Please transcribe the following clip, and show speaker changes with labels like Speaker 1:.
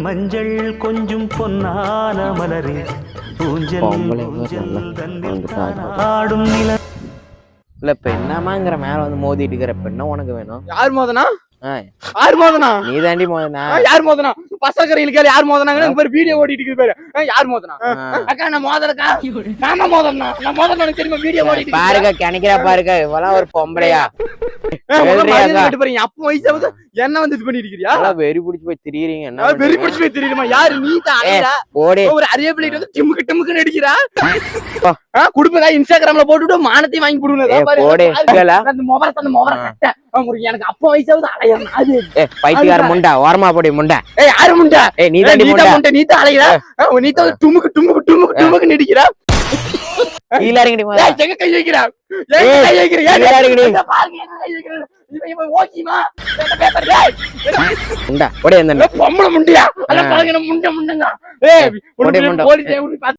Speaker 1: மஞ்சள் கொஞ்சம் பொன்னான மலரே ஊஞ்சல் ஆடும் நில
Speaker 2: இல்ல இப்ப என்னமாங்கிற மேல வந்து மோதிட்டு இருக்கிற இப்ப என்ன உனக்கு வேணும்?
Speaker 3: யார் மோதனா?
Speaker 2: யார் மோதனா? நீ தாண்டி மோதனா.
Speaker 3: யார் மோதனா? பசங்கரையில கேளு யார் மோதனாங்கன்னு பேர் வீடியோ ஓடிட்டு இருக்கு பேரு. யார் மோதனா? அக்கா நான் மோதறக்கா. நாம மோதனா. நான் மோதனா எனக்கு தெரியுமா வீடியோ ஓடிட்டு
Speaker 2: பாருங்க கணக்கிரா பாருங்க இவெல்லாம் ஒரு பொம்பளையா?
Speaker 3: அப்ப வயசாவது என்ன வந்து இது பண்ணிட்டு இருக்கீயா?
Speaker 2: வெறி புடிச்சு போய் திரியறீங்க. என்ன
Speaker 3: வெறி புடிச்சு போய் திரியறமா? யாரு நீ தான்
Speaker 2: ஓடி
Speaker 3: ஒரு அரிய பிள்ளைட்டு வந்து டிமுக்கு டிமுக்கு நடிக்கிறா. குடுப்பதா இன்ஸ்டாகிராம்ல போட்டுட்டு மானத்தையும் வாங்கி போடுனதா பாரு.
Speaker 2: ஓடி
Speaker 3: அந்த மொபைல கட்ட. எனக்கு அப்ப வயசாவது அலையணும். அது
Speaker 2: பைத்தியக்கார முண்டா ஓரமா போடி முண்டா.
Speaker 3: யாரு முண்டா?
Speaker 2: நீ தாண்டி முண்டா.
Speaker 3: நீ தான் அலையற. நீ தான் டுமுக்கு டுமுக்கு டுமுக்கு டுமுக்கு நடிக்கிறா.
Speaker 2: கீழ இறங்கி போடா.
Speaker 3: எங்க கை வைக்கிறா? எங்க கை வைக்கிறா?
Speaker 2: கீழ இறங்கி.
Speaker 3: பாருங்க எங்க கை வைக்கிறா. இவன் ஓகிமா. என்ன பேப்பர் டேய்.
Speaker 2: முண்டா ஓடி வந்தே.
Speaker 3: பொம்பள முண்டியா? அட பாருங்க முண்ட முண்டங்க. ஏய் போலீஸ்